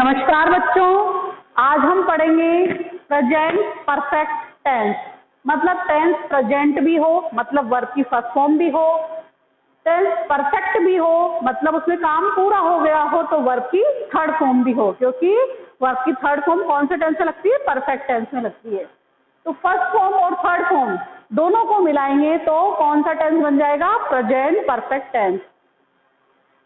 नमस्कार बच्चों, आज हम पढ़ेंगे प्रेजेंट परफेक्ट टेंस। मतलब टेंस प्रेजेंट भी हो, मतलब वर्ब की फर्स्ट फॉर्म भी हो, टेंस परफेक्ट भी हो, मतलब उसमें काम पूरा हो गया हो, तो वर्ब की थर्ड फॉर्म भी हो, क्योंकि वर्ब की थर्ड फॉर्म कौन से टेंस में लगती है? परफेक्ट टेंस में लगती है। तो फर्स्ट फॉर्म और थर्ड फॉर्म दोनों को मिलाएंगे तो कौन सा टेंस बन जाएगा? Present perfect tense.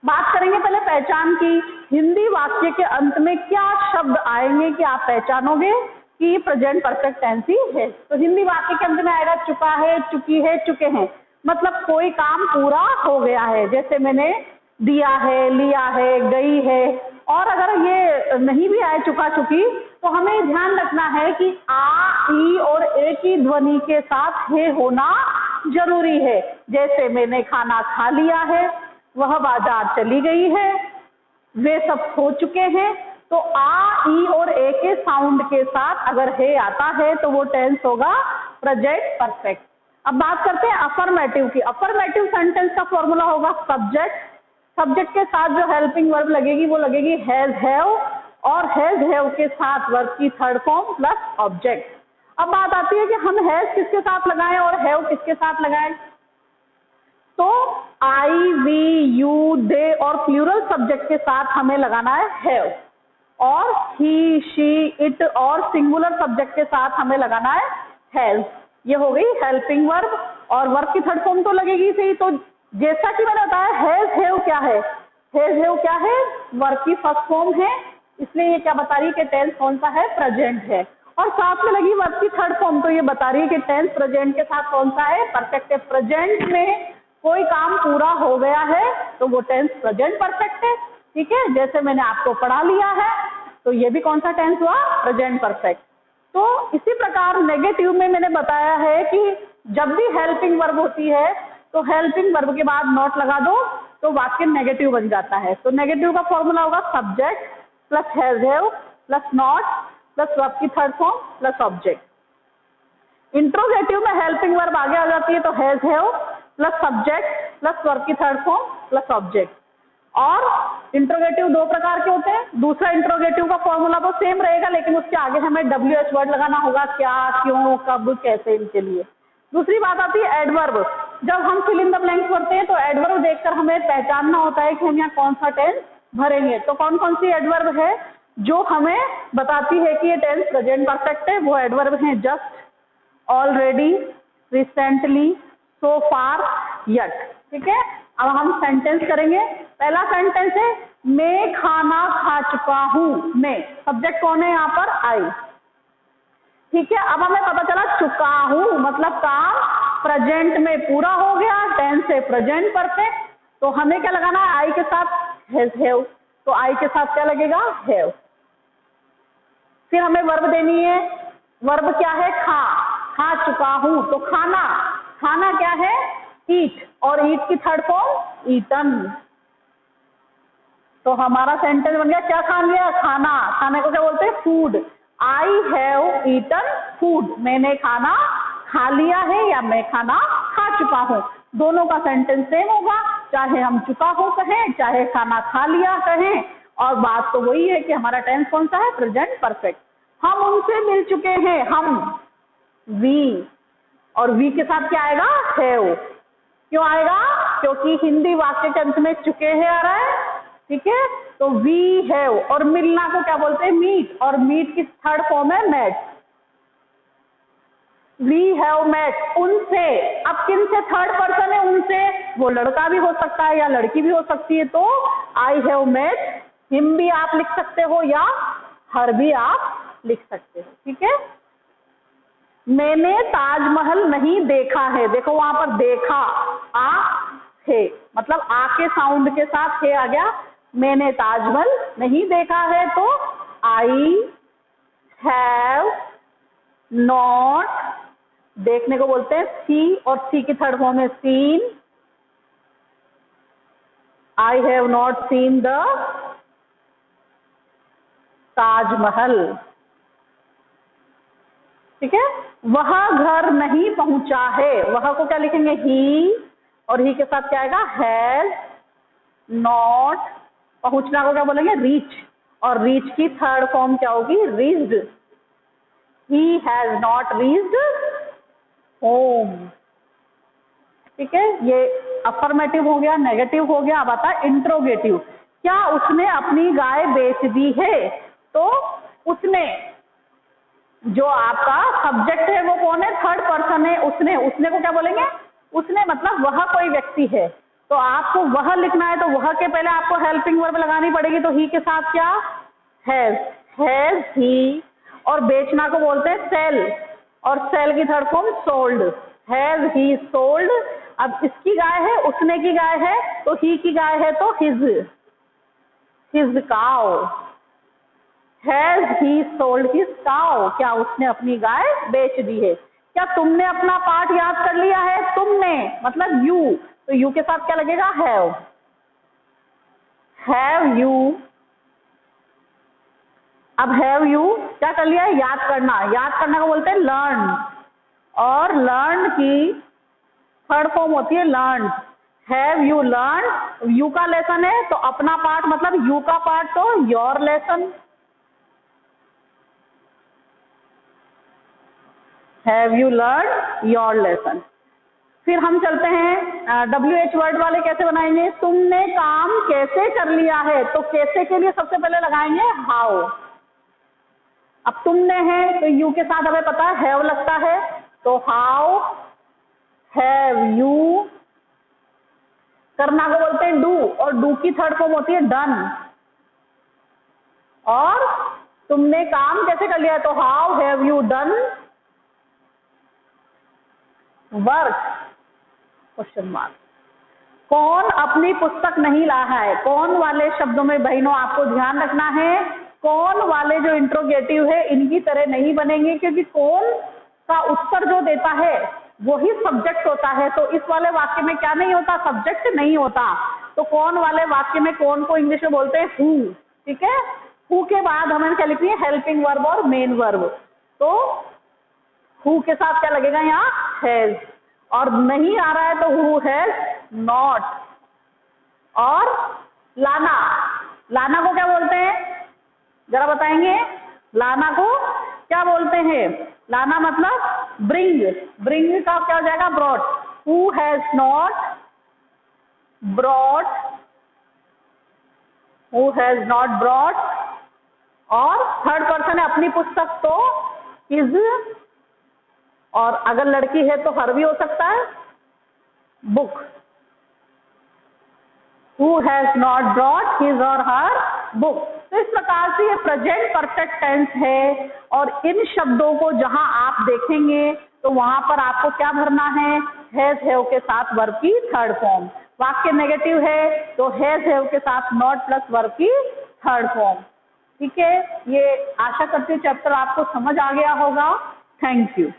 बात करेंगे पहले पहचान की। हिंदी वाक्य के अंत में क्या शब्द आएंगे कि आप पहचानोगे कि ये प्रेजेंट परफेक्ट टेंस ही है? तो हिंदी वाक्य के अंत में आएगा चुका है, चुकी है, चुके हैं, मतलब कोई काम पूरा हो गया है। जैसे मैंने दिया है, लिया है, गई है। और अगर ये नहीं भी आए चुका चुकी, तो हमें ध्यान रखना है कि आ, ई और ए की ध्वनि के साथ हे होना जरूरी है। जैसे मैंने खाना खा लिया है, वह बाजार चली गई है, वे सब हो चुके हैं। तो आ, ई और ए के साउंड के साथ अगर हे आता है तो वो टेंस होगा प्रेजेंट परफेक्ट। अब बात करते हैं अफर्मेटिव की। अफर्मेटिव सेंटेंस का फॉर्मूला होगा सब्जेक्ट। सब्जेक्ट के साथ जो हेल्पिंग वर्ब लगेगी वो लगेगी हैज, हैव, और हैज, हैव के साथ वर्ब की थर्ड फॉर्म प्लस ऑब्जेक्ट। अब बात आती है कि हम हैज किसके साथ लगाएं और हैव किसके साथ लगाएं। तो आई, वी, यू, दे और प्लूरल सब्जेक्ट के साथ हमें लगाना है हैव, और ही, शी, इट और सिंगुलर सब्जेक्ट के साथ हमें लगाना है हैज। ये हो गई हेल्पिंग वर्ब, और वर्ब की थर्ड फॉर्म तो लगेगी सही। तो जैसा कि मैंने बताया हैज, हैव क्या है? हैज, हैव क्या है? वर्ब की फर्स्ट फॉर्म है, इसलिए ये क्या बता रही है कि टेंस कौन सा है? प्रेजेंट है। और साथ में लगी वर्ब की थर्ड फॉर्म, तो ये बता रही है कि टेंस प्रेजेंट के साथ कौन सा है? परफेक्ट है। प्रेजेंट में कोई काम पूरा हो गया है तो वो टेंस प्रेजेंट परफेक्ट है। ठीक है, जैसे मैंने आपको पढ़ा लिया है, तो ये भी कौन सा टेंस हुआ? Present perfect. तो इसी प्रकार नेगेटिव में मैंने बताया है कि जब भी हेल्पिंग वर्ब होती है तो हेल्पिंग वर्ब के बाद नॉट लगा दो तो वाक्य नेगेटिव बन जाता है। तो नेगेटिव का फॉर्मूला होगा subject plus has, have plus not plus verb की third form plus object. Interrogative में हेल्पिंग वर्ब आगे आ जाती है तो has, have plus subject plus verb की थर्ड फॉर्म प्लस ऑब्जेक्ट। और इंट्रोगेटिव दो प्रकार के होते हैं। दूसरा इंट्रोगेटिव का फॉर्मूला तो सेम रहेगा, लेकिन उसके आगे हमें WH वर्ड लगाना होगा, क्या, क्यों, कब, कैसे, इनके लिए। दूसरी बात आती है एडवर्ब। जब हम फिल इन द ब्लैंक्स भरते हैं तो एडवर्ब देखकर हमें पहचानना होता है कि हम यहाँ कौन सा टेंस भरेंगे। तो कौन कौन सी एडवर्ब है जो हमें बताती है कि ये टेंस प्रेजेंट परफेक्ट है? वो एडवर्ब है जस्ट, ऑलरेडी, रिसेंटली, सो फार, यट। ठीक है, अब हम सेंटेंस करेंगे। पहला सेंटेंस है मैं खाना खा चुका हूं। मैं, सब्जेक्ट कौन है यहाँ पर? आई। ठीक है, अब हमें पता चला चुका हूं मतलब काम प्रेजेंट में पूरा हो गया, टेंस है प्रेजेंट परफेक्ट। तो हमें क्या लगाना है? आई के साथ हैज, हैव। तो आई के साथ क्या लगेगा? हैव। फिर हमें वर्ब देनी है। वर्ब क्या है? खा। खा चुका हूं, तो खाना, खाना क्या है? ईट, और ईट की थर्ड फॉर्म ईटन। तो हमारा सेंटेंस बन गया, क्या खा लिया? खाना। खाने को क्या बोलते हैं? Food. I have eaten food. मैंने खाना खा लिया है या मैं खाना खा चुका हूं। दोनों का सेंटेंस सेम होगा, चाहे हम चुका हूं कहें, चाहे खाना खा लिया कहें। और बात तो वही है कि हमारा टेंस कौन सा है? Present perfect. हम उनसे मिल चुके हैं, हम, वी, और वी के साथ क्या आएगा? हैव। क्यों आएगा? क्योंकि हिंदी वाक्य के अंत में चुके हैं आ रहा है। ठीक है, तो वी हैव। और मिलना को क्या बोलते हैं? मीट, और मीट की थर्ड फॉर्म है मेट। वी हैव मेट, उनसे। अब किन से? थर्ड पर्सन है, उनसे। वो लड़का भी हो सकता है या लड़की भी हो सकती है। तो आई हैव मेट हिम भी आप लिख सकते हो या हर भी आप लिख सकते हो। ठीक है, मैंने ताजमहल नहीं देखा है। देखो वहां पर देखा, आ है, मतलब आ के साउंड के साथ है आ गया। मैंने ताजमहल नहीं देखा है तो आई हैव नॉट, देखने को बोलते हैं सी, और सी की थर्ड फॉर्म है seen. I have not seen the Taj Mahal. ठीक है, वह घर नहीं पहुंचा है। वह को क्या लिखेंगे? ही, और ही के साथ क्या आएगा? Has not. पहुंचना को क्या बोलेंगे? रीच। और रीच की थर्ड फॉर्म क्या होगी, reached. He has not reached home. ठीक है, ये अफर्मेटिव हो गया, नेगेटिव हो गया। अब आता है इंट्रोगेटिव। क्या उसने अपनी गाय बेच दी है? तो उसने, जो आपका सब्जेक्ट है वो कौन है, थर्ड पर्सन है। उसने को क्या बोलेंगे, उसने मतलब वह कोई व्यक्ति है। तो आपको वह लिखना है तो वह के पहले आपको हेल्पिंग वर्ब लगानी पड़ेगी। तो ही के साथ क्या, हैज ही। और बेचना को बोलते हैं सेल, और सेल की third form sold. Has he sold. अब इसकी गाय है, उसने की गाय है, तो ही की गाय है तो his cow. Has he sold his cow. क्या उसने अपनी गाय बेच दी है? क्या तुमने अपना पाठ याद कर लिया है? तुमने मतलब यू, तो यू के साथ क्या लगेगा, हैव यू। अब हैव यू क्या कर लिया है, याद करना। याद करना को बोलते हैं लर्न, और लर्न की थर्ड फॉर्म होती है learn. Have you learn, you का लेसन है तो अपना पार्ट मतलब यू का पार्ट तो your lesson. Have you learn your lesson. फिर हम चलते हैं WH वर्ड वाले कैसे बनाएंगे। तुमने काम कैसे कर लिया है? तो कैसे के लिए सबसे पहले लगाएंगे हाउ। अब तुमने है तो यू के साथ हमें पता है हैव लगता है, तो हाउ हैव यू। करना को बोलते हैं डू, और डू की थर्ड फॉर्म होती है डन। और तुमने काम कैसे कर लिया है, तो how have you done work, question mark. कौन अपनी पुस्तक नहीं लाया है? कौन वाले शब्दों में बहनों आपको ध्यान रखना है, कौन वाले जो इंट्रोगेटिव है इनकी तरह नहीं बनेंगे, क्योंकि कौन का उत्तर जो देता है वही सब्जेक्ट होता है। तो इस वाले वाक्य में क्या नहीं होता, सब्जेक्ट नहीं होता। तो कौन वाले वाक्य में कौन को इंग्लिश में बोलते हैं हु। ठीक है, हु के बाद हमें क्या लिखनी है, हेल्पिंग वर्ब और मेन वर्ब। तो हु के साथ क्या लगेगा यहाँ, हैज। और नहीं आ रहा है तो हु हैज नॉट। और लाना, लाना को क्या बोलते हैं जरा बताएंगे। लाना को क्या बोलते हैं, लाना मतलब ब्रिंग। ब्रिंग का क्या हो जाएगा, brought. Who has not brought, who has not brought. और थर्ड पर्सन है, अपनी पुस्तक तो हिज, और अगर लड़की है तो हर भी हो सकता है, book. Who has not brought his or her book। तो इस प्रकार से ये प्रेजेंट परफेक्ट टेंस है। और इन शब्दों को जहां आप देखेंगे तो वहां पर आपको क्या भरना है, हैज हैव के साथ वर्ब की थर्ड फॉर्म। वाक्य नेगेटिव है तो हैज हैव के साथ नॉट प्लस वर्ब की थर्ड फॉर्म। ठीक है, ये आशा करती हूँ चैप्टर आपको समझ आ गया होगा। Thank you.